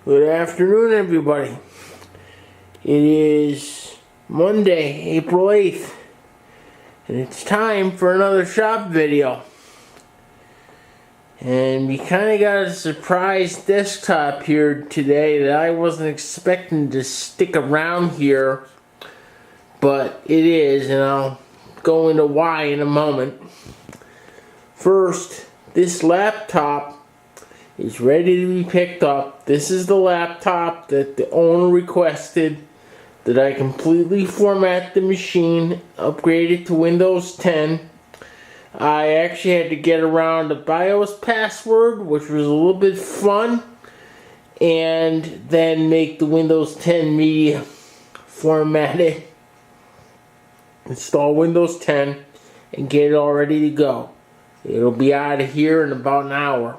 Good afternoon, everybody. It is Monday, April 8th, and it's time for another shop video. And we kind of got a surprise desktop here today that I wasn't expecting to stick around here, but it is, and I'll go into why in a moment. First, this laptop is ready to be picked up. This is the laptop that the owner requested that I completely format the machine, upgrade it to Windows 10. I actually had to get around the BIOS password, which was a little bit fun, and then make the Windows 10 media formatted, install Windows 10, and get it all ready to go. It'll be out of here in about an hour.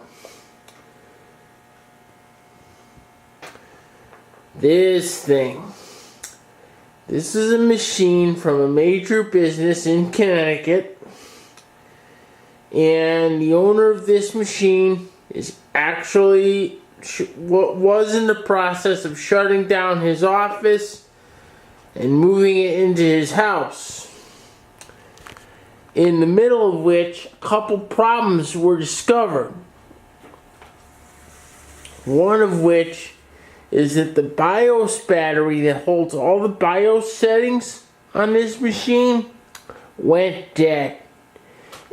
This is a machine from a major business in Connecticut, and the owner of this machine is actually was in the process of shutting down his office and moving it into his house, in the middle of which a couple problems were discovered. One of which is that the BIOS battery that holds all the BIOS settings on this machine went dead.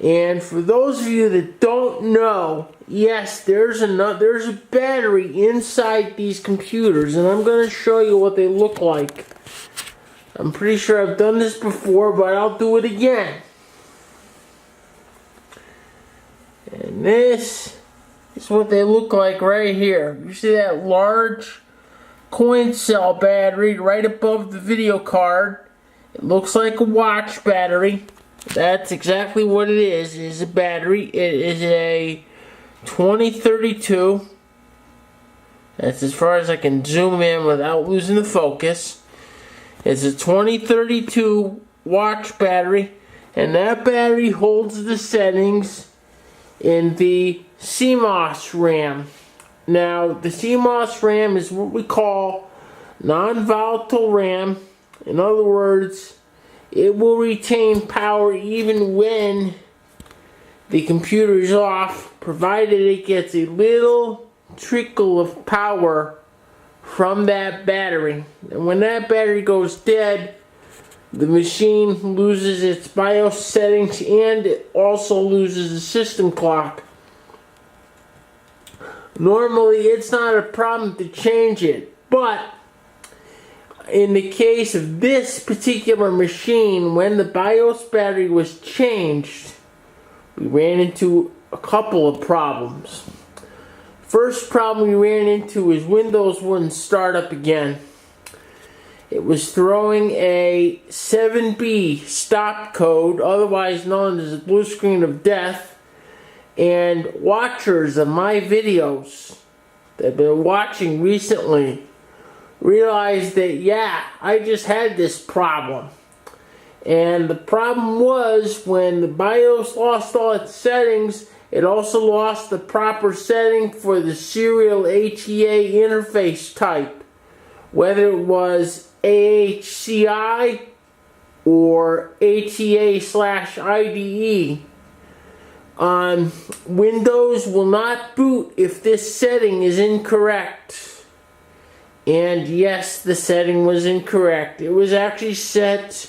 And for those of you that don't know, yes, there's a battery inside these computers, and I'm going to show you what they look like. I'm pretty sure I've done this before, but I'll do it again. And this is what they look like right here. You see that large coin cell battery right above the video card? It looks like a watch battery. That's exactly what it is. It is a battery. It is a 2032. That's as far as I can zoom in without losing the focus. It's a 2032 watch battery, and that battery holds the settings in the CMOS RAM. Now, the CMOS RAM is what we call non-volatile RAM. In other words, it will retain power even when the computer is off, provided it gets a little trickle of power from that battery. And when that battery goes dead, the machine loses its BIOS settings, and it also loses the system clock. Normally, it's not a problem to change it, but in the case of this particular machine, when the BIOS battery was changed, we ran into a couple of problems. First problem we ran into is Windows wouldn't start up again. It was throwing a 7B stop code, otherwise known as the blue screen of death. And watchers of my videos that have been watching recently realized that, yeah, I just had this problem. And the problem was when the BIOS lost all its settings, it also lost the proper setting for the serial ATA interface type, whether it was AHCI or ATA/IDE. Windows will not boot if this setting is incorrect. And yes, the setting was incorrect. It was actually set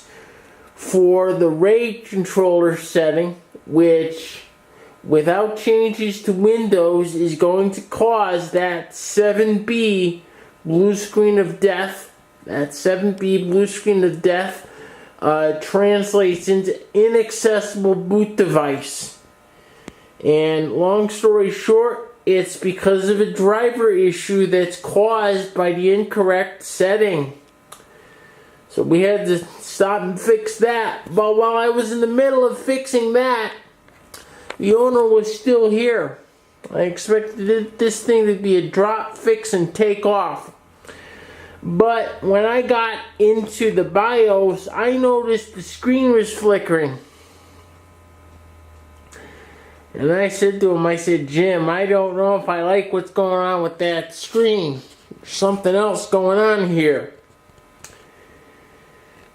for the RAID controller setting, which, without changes to Windows, is going to cause that 7B blue screen of death. That 7B blue screen of death translates into inaccessible boot device. And long story short, it's because of a driver issue that's caused by the incorrect setting. So we had to stop and fix that. But while I was in the middle of fixing that, the owner was still here. I expected this thing to be a drop, fix, and take off. But when I got into the BIOS, I noticed the screen was flickering. And I said to him, I said, Jim, I don't know if I like what's going on with that screen. something else going on here.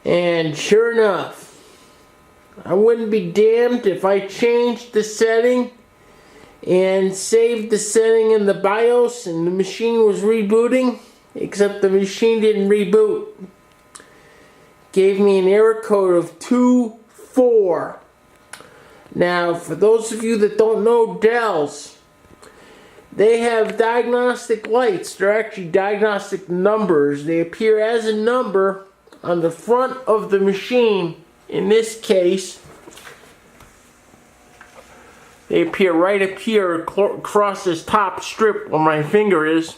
And sure enough, I wouldn't be damned if I changed the setting and saved the setting in the BIOS and the machine was rebooting, except the machine didn't reboot. Gave me an error code of 24. Now, for those of you that don't know Dells, they have diagnostic lights. They're actually diagnostic numbers. They appear as a number on the front of the machine. In this case, they appear right up here across this top strip where my finger is.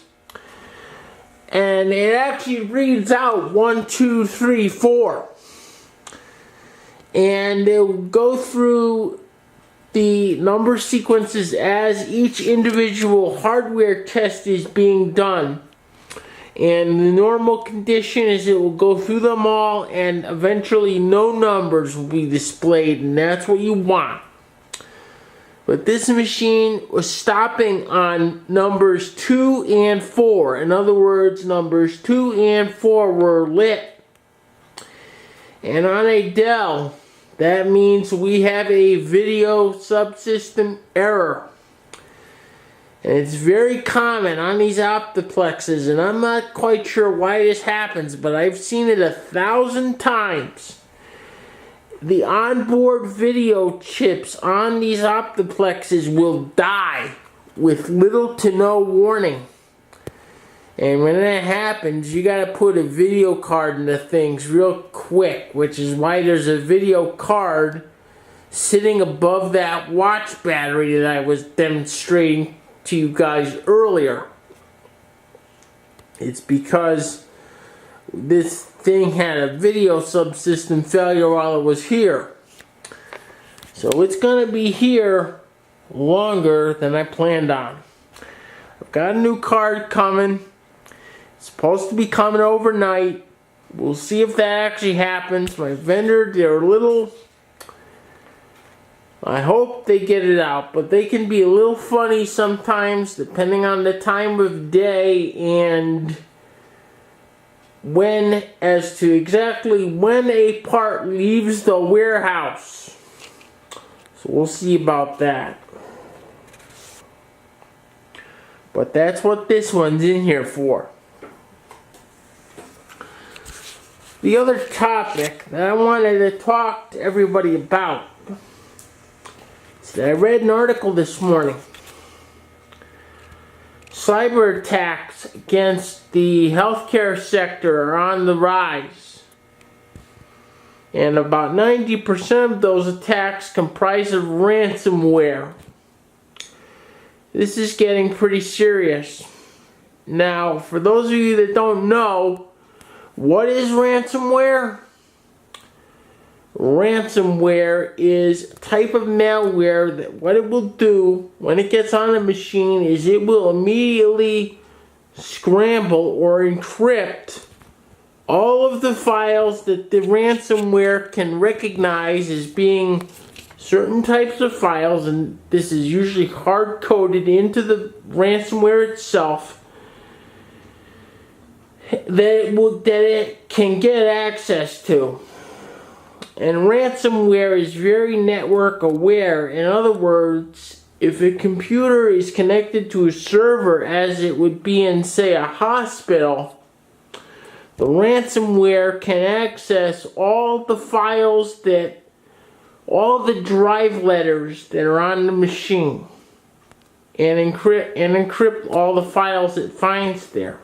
And it actually reads out 1, 2, 3, 4. And it will go through the number sequences as each individual hardware test is being done. And the normal condition is it will go through them all and eventually no numbers will be displayed, and that's what you want. But this machine was stopping on numbers 2 and 4. In other words, numbers 2 and 4 were lit. And on a Dell, that means we have a video subsystem error. And it's very common on these optiplexes, and I'm not quite sure why this happens, but I've seen it 1,000 times. The onboard video chips on these optiplexes will die with little to no warning. And when that happens, you gotta put a video card into things real quick, which is why there's a video card sitting above that watch battery that I was demonstrating to you guys earlier. It's because this thing had a video subsystem failure while it was here. So it's gonna be here longer than I planned on. I've got a new card coming. It's supposed to be coming overnight. We'll see if that actually happens. My vendor, they're a little... I hope they get it out, but they can be a little funny sometimes depending on the time of day and when, as to exactly when a part leaves the warehouse. So we'll see about that. But that's what this one's in here for. The other topic that I wanted to talk to everybody about is that I read an article this morning. Cyber attacks against the healthcare sector are on the rise. And about 90% of those attacks comprise of ransomware. This is getting pretty serious. Now, for those of you that don't know, what is ransomware? Ransomware is a type of malware that what it will do when it gets on a machine is it will immediately scramble or encrypt all of the files that the ransomware can recognize as being certain types of files, and this is usually hard-coded into the ransomware itself, that it can get access to. And ransomware is very network aware. In other words, if a computer is connected to a server as it would be in, say, a hospital, the ransomware can access all the files all the drive letters that are on the machine and encrypt all the files it finds there.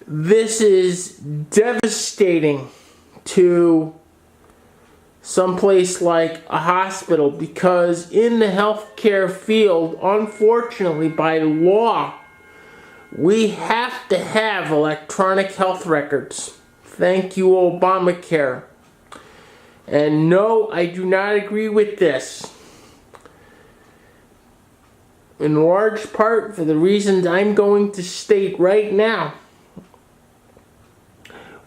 This is devastating to someplace like a hospital because in the healthcare field, unfortunately, by law, we have to have electronic health records. Thank you, Obamacare. And no, I do not agree with this. In large part for the reasons I'm going to state right now.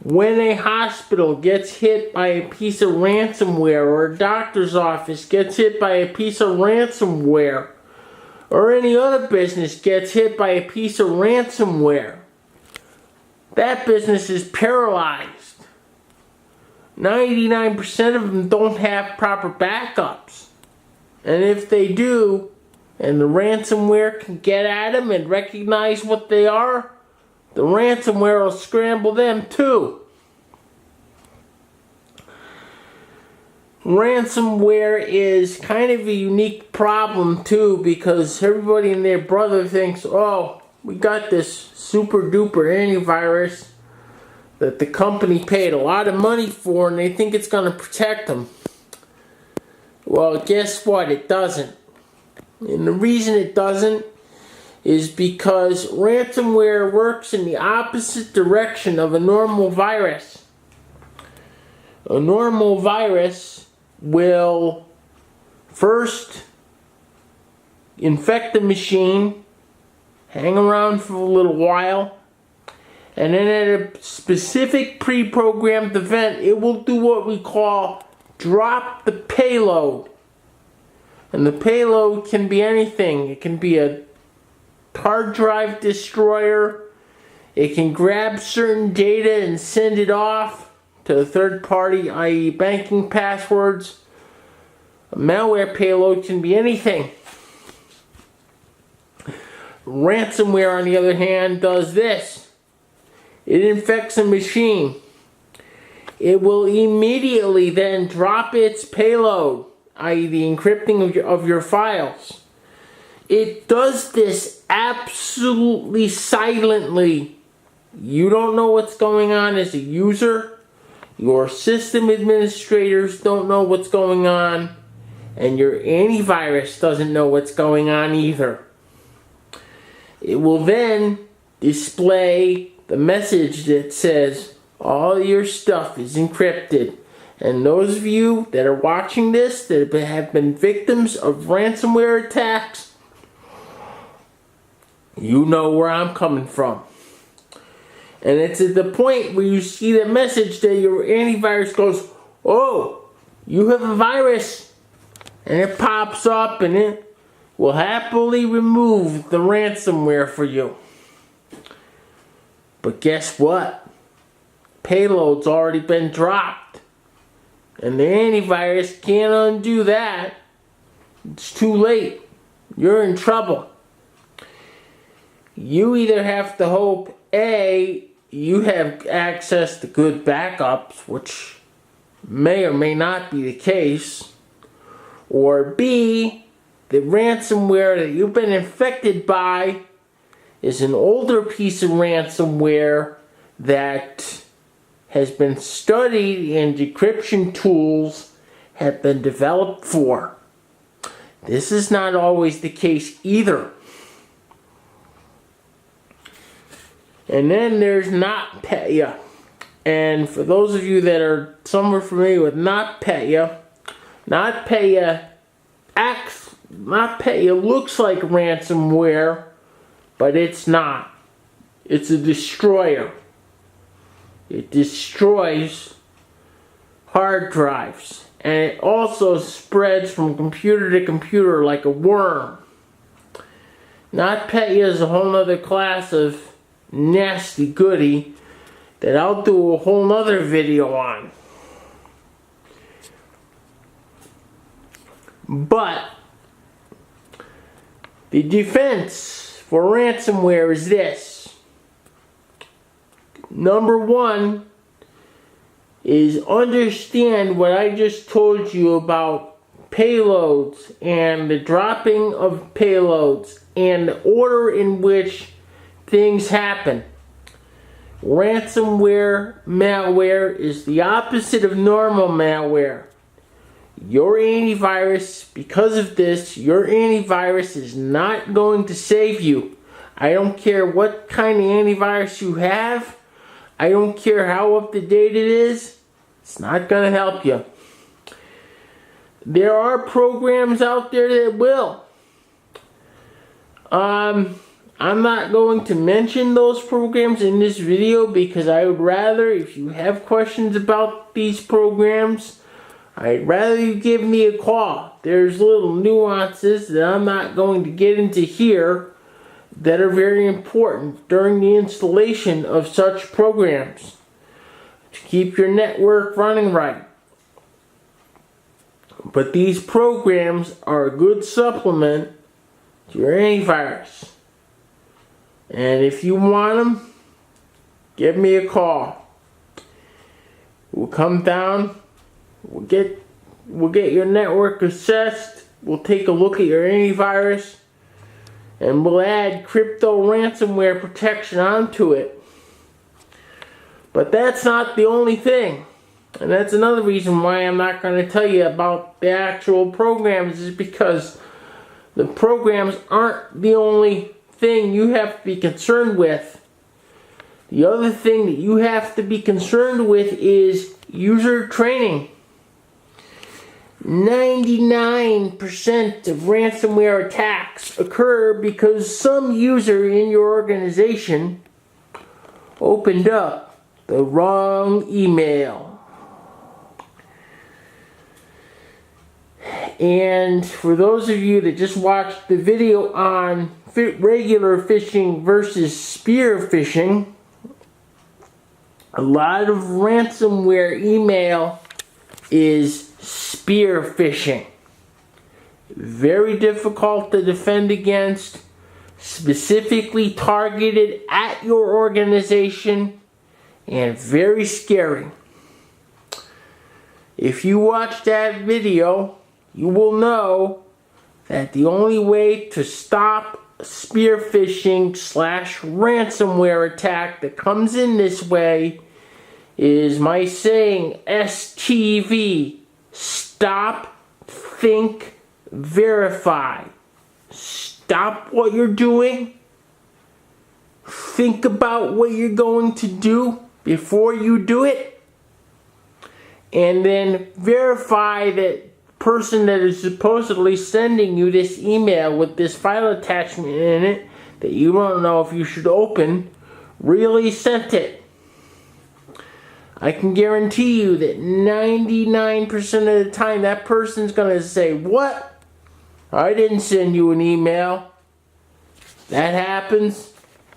When a hospital gets hit by a piece of ransomware or a doctor's office gets hit by a piece of ransomware, or any other business gets hit by a piece of ransomware, that business is paralyzed. 99% of them don't have proper backups. And if they do, and the ransomware can get at them and recognize what they are, the ransomware will scramble them too. Ransomware is kind of a unique problem too, because everybody and their brother thinks, oh, we got this super duper antivirus that the company paid a lot of money for, and they think it's going to protect them. Well, guess what? It doesn't. And the reason it doesn't is because ransomware works in the opposite direction of a normal virus. A normal virus will first infect the machine, hang around for a little while, and then at a specific pre-programmed event, it will do what we call drop the payload. And the payload can be anything. It can be a hard drive destroyer. It can grab certain data and send it off to a third party, i.e. banking passwords. A malware payload can be anything. Ransomware, on the other hand, does this. It infects a machine. It will immediately then drop its payload, i.e. the encrypting of your files. It does this absolutely silently. You don't know what's going on as a user. Your system administrators don't know what's going on. And your antivirus doesn't know what's going on either. It will then display the message that says all your stuff is encrypted. And those of you that are watching this that have been victims of ransomware attacks, you know where I'm coming from. And it's at the point where you see the message that your antivirus goes, oh, you have a virus. And it pops up and it will happily remove the ransomware for you. But guess what? Payload's already been dropped. And the antivirus can't undo that. It's too late. You're in trouble. You either have to hope, A, you have access to good backups, which may or may not be the case, or B, the ransomware that you've been infected by is an older piece of ransomware that has been studied and decryption tools have been developed for. This is not always the case either. And then there's NotPetya. And for those of you that are somewhat familiar with NotPetya, NotPetya looks like ransomware, but it's not. It's a destroyer. It destroys hard drives. And it also spreads from computer to computer like a worm. NotPetya is a whole other class of nasty goody that I'll do a whole nother video on. But the defense for ransomware is this. Number one is understand what I just told you about payloads and the dropping of payloads and the order in which things happen. Ransomware malware is the opposite of normal malware. Your antivirus, because of this, your antivirus is not going to save you. I don't care what kind of antivirus you have. I don't care how up to date it is. It's not going to help you. There are programs out there that will. I'm not going to mention those programs in this video because I would rather, if you have questions about these programs, I'd rather you give me a call. There's little nuances that I'm not going to get into here that are very important during the installation of such programs to keep your network running right. But these programs are a good supplement to your antivirus. And if you want them, give me a call. We'll come down, we'll get your network assessed, we'll take a look at your antivirus, and we'll add crypto ransomware protection onto it. But that's not the only thing. And that's another reason why I'm not going to tell you about the actual programs, is because the programs aren't the only thing you have to be concerned with. The other thing that you have to be concerned with is user training. 99% of ransomware attacks occur because some user in your organization opened up the wrong email. And for those of you that just watched the video on regular phishing versus spear phishing, a lot of ransomware email is spear phishing. Very difficult to defend against, specifically targeted at your organization, and very scary. If you watch that video, you will know that the only way to stop spear phishing / ransomware attack that comes in this way is my saying STV. Stop, think, verify. Stop what you're doing. Think about what you're going to do before you do it. And then verify that person that is supposedly sending you this email with this file attachment in it that you don't know if you should open really sent it. I can guarantee you that 99% of the time that person's going to say, "What? I didn't send you an email." That happens.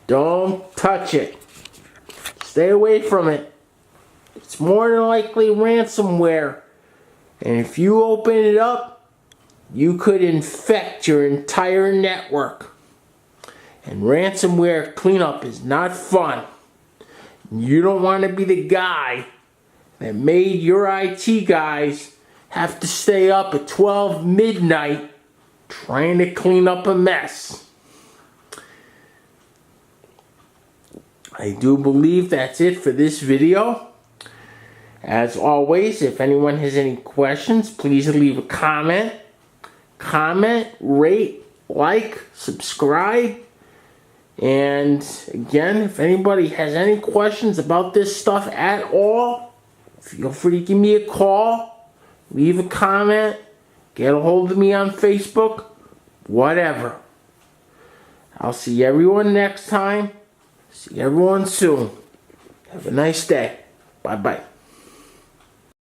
Don't touch it. Stay away from it. It's more than likely ransomware. And if you open it up, you could infect your entire network. And ransomware cleanup is not fun. You don't want to be the guy that made your IT guys have to stay up at 12 midnight trying to clean up a mess. I do believe that's it for this video. As always, if anyone has any questions, please leave a comment. Comment, rate, like, subscribe. And again, if anybody has any questions about this stuff at all, feel free to give me a call, leave a comment, get a hold of me on Facebook, whatever. I'll see everyone next time. See everyone soon. Have a nice day. Bye-bye.